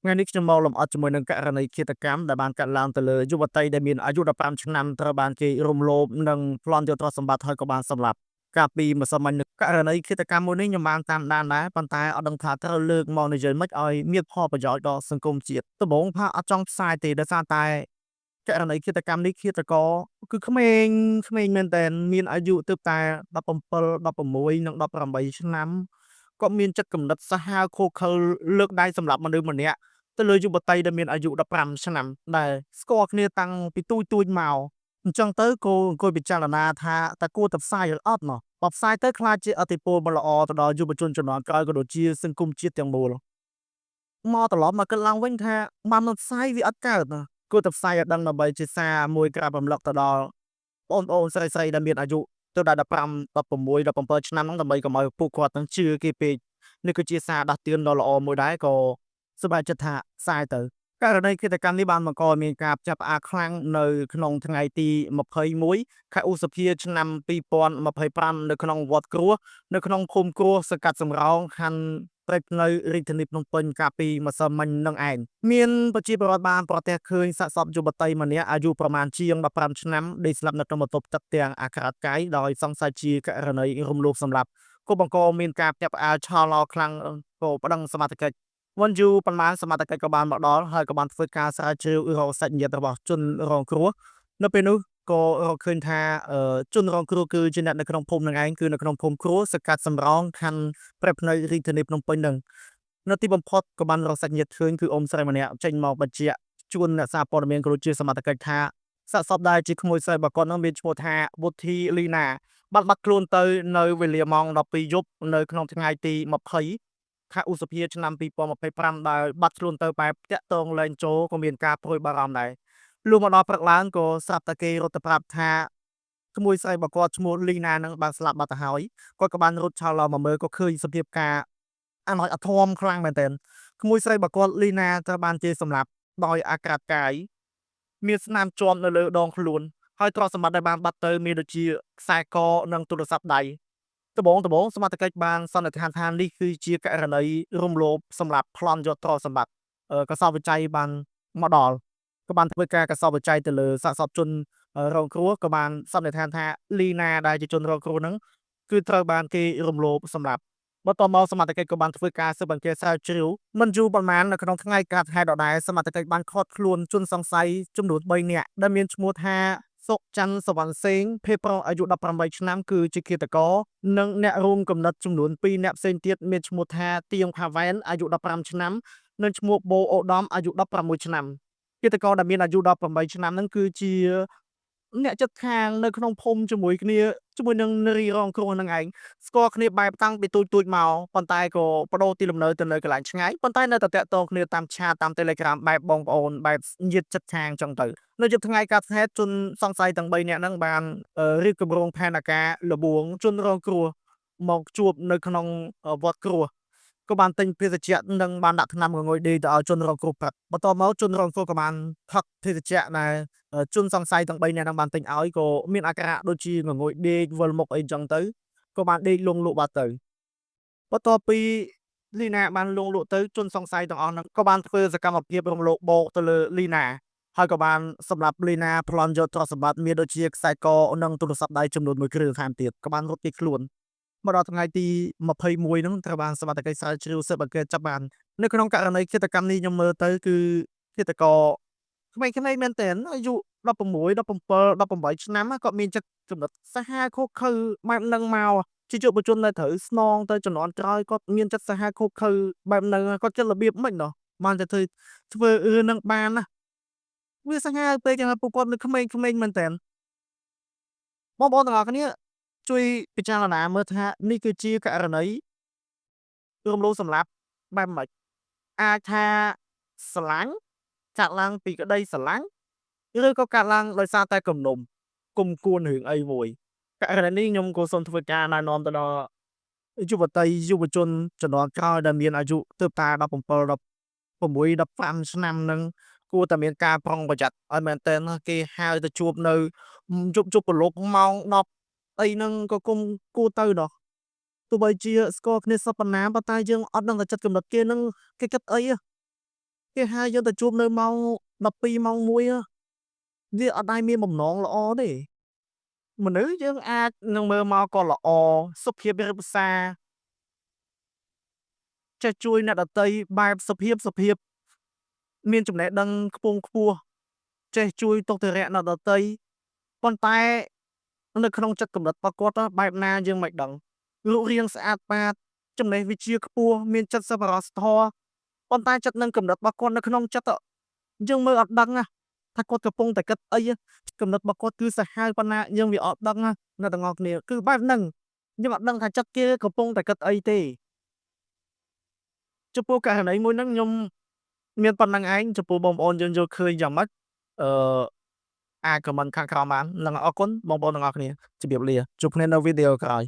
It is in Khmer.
ថ្ងៃនេះខ្ញុំមកលម្អិតជាមួយនឹងករណីឃាតកម្មដែលបានកើតឡើងទៅលើយុវតីដែលមានអាយុ15ឆ្នាំត្រូវបានគេរំលោភនិងប្លន់យកទ្រព្យសម្បត្តិហើយក៏បានសម្លាប់កាលពីម្សិលមិញនេះករណីឃាតកម្មមួយនេះខ្ញុំបានតាមដានដែរប៉ុន្តែអត់ដឹងថាត្រូវលើកមកនិយាយមិនឲ្យមានផលប្រយោជន៍ដល់សង្គមជាតិដំបូងថាអត់ចង់ផ្សាយទេដោយសារតែករណីឃាតកម្មនេះឃាតករគឺក្មេងមែនទែនមានអាយុទើបតែ17 16និង18ឆ្នាំគាត់មានចិត្តគំនិតសាហាវឃោរឃៅលើកដៃសម្រាប់មនុស្សម្នាក់ទៅលើយុវតីដែលមានអាយុ15ឆ្នាំដែលស្គាល់គ្នាតាំងពីទូចមកអញ្ចឹងទៅគួរអង្គុយពិចារណាថាតើគួរទៅផ្សាយឬអត់ណោះបើផ្សាយទៅខ្លាចជាឥទ្ធិពលមិនល្អទៅដល់យុវជនជំនាន់ក្រោយក៏ដូចជាសង្គមជាតិទាំងមូលមកត្រឡប់មកគិតឡើងវិញថាបានមិនផ្សាយវាអត់កើតណាគួរតែផ្សាយឲ្យដឹងដើម្បីជាសារមួយក្រាបរំលឹកទៅដល់បងប្អូនស្រីៗដែលមានអាយុទៅដល់15 16 17ឆ្នាំហ្នឹងដើម្បីកុំឲ្យពួកគាត់នឹងជឿគេពេកនេះគឺជាសារដាស់តឿនដ៏ល្អមួយដែរក៏សប្បាយចិត្តថាផ្សាយទៅករណីឃាតកម្មនេះបានបង្កឲ្យមានការផ្ចាត់ផ្អើលខ្លាំងនៅក្នុងថ្ងៃទី21ខែឧសភាឆ្នាំ2025នៅក្នុងវត្តគ្រោះនៅក្នុងភូមិគ្រោះសង្កាត់សំរោងខណ្ឌព្រែកនៅរាជធានីភ្នំពេញកាលពីម្សិលមិញនឹងឯងមានប្រជាពលរដ្ឋបានប្រទះឃើញសាកសពយុវតីម្នាក់អាយុប្រមាណជាង15ឆ្នាំដេកស្លាប់នៅក្នុងបន្ទប់ទឹកទាំងអាក្រាតកាយដោយសង្ស័យជាករណីរំលោភសម្លាប់ក៏បង្កមានការផ្ទះផ្អើលឆោឡោខ្លាំងក៏ប្តឹងសមត្ថកិច្ចមិនយូរប៉ុន្មានសមត្ថកិច្ចក៏បានមកដល់ហើយក៏បានធ្វើការស្រាវជ្រាវរកសាច់ញាតិរបស់ជនរងគ្រោះនៅពេលនោះក៏រកឃើញថាជនរងគ្រោះគឺជាអ្នកនៅក្នុងភូមិនឹងឯងគឺនៅក្នុងភូមិគ្រោះសង្កាត់សំរោងខណ្ឌព្រែកភ្នៅរាជធានីភ្នំពេញនឹងនៅទីបំផុតក៏បានរកសាច់ញាតិឃើញគឺអ៊ំស្រីម្នាក់ចេញមកបញ្ជាក់ជួនអ្នកសារព័ត៌មានក៏ដូចជាសមត្ថកិច្ចថាសាកសពដែលជាក្មួយស្រីរបស់គាត់នោះមានឈ្មោះថាវុធីលីណាបានបាត់ខ្លួនទៅនៅវេលាម៉ោង12យប់នៅក្នុងថ្ងៃទី20ខែឧសភាឆ្នាំ2025ដែលបាត់ខ្លួនទៅបែបតាក់ទងលែងចូលក៏មានការព្រួយបារម្ភដែរលុះមកដល់ព្រឹកឡើងក៏ស្រាប់តែគេរត់ទៅប្រាប់ថាក្មួយស្រីរបស់គាត់ឈ្មោះលីណានឹងបានស្លាប់បាត់ទៅហើយគាត់ក៏បានរត់ឆោតឡោមកមើលក៏ឃើញសភាពការអាណោចអាធមខ្លាំងមែនទែនក្មួយស្រីរបស់គាត់លីណាត្រូវបានគេសម្លាប់ដោយអាក្រាតកាយមានស្នាមជាប់នៅលើដងខ្លួនហើយទ្រព្យសម្បត្តិដែលបានបាត់ទៅមានដូចជាខ្សែកនិងទូរស័ព្ទដៃដំបូងសមត្ថកិច្ចបានសន្និដ្ឋានថានេះគឺជាករណីរំលោភសម្រាប់ប្លន់យកទ្រព្យសម្បត្តិកសោបវិច័យបានមកដល់ក៏បានធ្វើការកសោបវិច័យទៅលើសាកសពជនរងគ្រោះក៏បានសន្និដ្ឋានថាលីណាដែលជាជនរងគ្រោះហ្នឹងគឺត្រូវបានគេរំលោភសម្រាប់បន្ទាប់មកសមត្ថកិច្ចក៏បានធ្វើការស៊ើបអង្កេតស្រាវជ្រាវមិនយូរប៉ុន្មាននៅក្នុងថ្ងៃកើតហេតុដដែលសមត្ថកិច្ចបានឃាត់ខ្លួនជនសង្ស័យចំនួន3នាក់ដែលមានឈ្មោះថាសុកច័ន្ទសវណ្ណសេងភេទប្រុសអាយុ18ឆ្នាំគឺជាឃាតករនិងអ្នករួមគំនិតចំនួន2នាក់ផ្សេងទៀតមានឈ្មោះថាទៀងផាវ៉ែនអាយុ15ឆ្នាំនិងឈ្មោះបូអូដាមអាយុ16ឆ្នាំឃាតករដែលមានអាយុ18ឆ្នាំហ្នឹងគឺជាអ្នកជិតខាងនៅក្នុងភូមិជាមួយនឹងនារីរងគ្រោះហ្នឹងឯងស្គាល់គ្នាបែបតាំងពីទូចមកប៉ុន្តែក៏ប្ដូរទីលំនៅទៅនៅកន្លែងឆ្ងាយប៉ុន្តែនៅតែតាក់ទងគ្នាតាមឆាតតាម Telegram បែបបងប្អូនបែបញាតិជិតខាងចឹងទៅនៅយប់ថ្ងៃកើតហេតុជនសង្ស័យទាំង3នាក់ហ្នឹងបានរៀបគម្រោងផែនការលបួងជនរងគ្រោះមកជួបនៅក្នុងវត្តគ្រោះក៏បានទិញភេសជ្ជៈនិងបានដាក់ថ្នាំងងុយដេកទៅឲ្យជនរងគ្រោះផឹកបន្ទាប់មកជនរងគ្រោះក៏បានផឹកភេសជ្ជៈដែលជនសង្ស័យទាំង3នាក់ហ្នឹងបានទិញឲ្យក៏មានអាការៈដូចជាងងុយដេកវិលមុខអីចឹងទៅក៏បានដេកលង់លក់បាត់ទៅបន្ទាប់ពីលីណាបានលង់លក់ទៅជនសង្ស័យទាំងអស់ហ្នឹងក៏បានធ្វើសកម្មភាពរំលោភបោកទៅលើលីណាហើយក៏បានសម្រាប់លីណាប្លន់យកទ្រព្យសម្បត្តិមានដូចជាខ្សែកនិងទូរស័ព្ទដៃចំនួន1គ្រឿងថែមទៀតក៏បានរត់គេចខ្លួនមកដល់ថ្ងៃទី21ហ្នឹងត្រូវបានសមត្ថកិច្ចស្រាវជ្រាវស៊ើបអង្កេតចាប់បាននៅក្នុងករណីឃាតកម្មនេះខ្ញុំមើលទៅគឺឃាតករក្មេងៗមែនទែនអាយុ16 17 18ឆ្នាំគាត់មានចិត្តចំណិតសាហាវឃោរឃៅបែបហ្នឹងមកជាយុវជនដែលត្រូវស្នងទៅជំនាន់ក្រោយគាត់មានចិត្តសាហាវឃោរឃៅបែបហ្នឹងគាត់ចិត្តរបៀបម៉េចណោះបានតែធ្វើរឿងហ្នឹងបានណាវាសាហាវពេកចឹងពួកគាត់នៅក្មេងៗមែនទែនបងប្អូនទាំងអស់គ្នាជួយពិចារណាមើលថានេះគឺជាករណីរំលោភសម្លាប់បែបម៉េចអាចថាស្រឡាញ់ចាក់ឡើងពីក្តីស្រឡាញ់ឬក៏កើតឡើងដោយសារតែគំនុំគុំគួនរឿងអីមួយករណីនេះខ្ញុំក៏សូមធ្វើការណែនាំទៅដល់យុវតីយុវជនជំនាន់ក្រោយដែលមានអាយុទើបតែ17 16 15ឆ្នាំហ្នឹងគួរតែមានការប្រុងប្រយ័ត្នឲ្យមែនទែនណាគេហៅទៅជួបនៅយប់ព្រលប់ម៉ោង10អីហ្នឹងក៏គុំគួរទៅដោះទោះបីជាស្គាល់គ្នាសប្តាហ៍ប៉ុន្តែយើងអត់ដឹងតែចិត្តគំនិតគេហ្នឹងគេគិតអី គេហៅយើងទៅជួបនៅម៉ោង 12 ម៉ោង 1 វាអត់ដែលមានបំណងល្អទេ មនុស្សយើងអាចនឹងមើលមកក៏ល្អ សុភាពរាបសារ ចេះជួយអ្នកដទៃបែបសុភាពៗ មានចំណេះដឹងខ្ពង់ខ្ពស់ ចេះជួយទុក្ខធុរៈអ្នកដទៃ ប៉ុន្តែនៅក្នុងចិត្តគំនិតរបស់គាត់បែបណាយើងមិនដឹង រូបរាងស្អាតបាត ចំណេះវិជ្ជាខ្ពស់ មានចិត្តសប្បុរសធម៌ ប៉ុន្តែចិត្តនិងគំនិតរបស់គាត់នៅក្នុងចិត្តយើងមើលអត់ដឹងថាគាត់កំពុងតែគិតអី គំនិតរបស់គាត់គឺសាហាវប៉ុណ្ណាយើងវាអត់ដឹងអ្នកទាំងអស់គ្នា គឺបែបហ្នឹង យើងអត់ដឹងថាចិត្តគេកំពុងតែគិតអីទេ ចំពោះករណីមួយហ្នឹងខ្ញុំមានប៉ុណ្្នឹងឯង ចំពោះបងប្អូនយើងយល់ឃើញយ៉ាងម៉េច អឺ អាចខមមិនខាងក្រោមបាន និងអរគុណបងប្អូនទាំងអស់គ្នា ជម្រាបលា ជួបគ្នានៅវីដេអូក្រោយ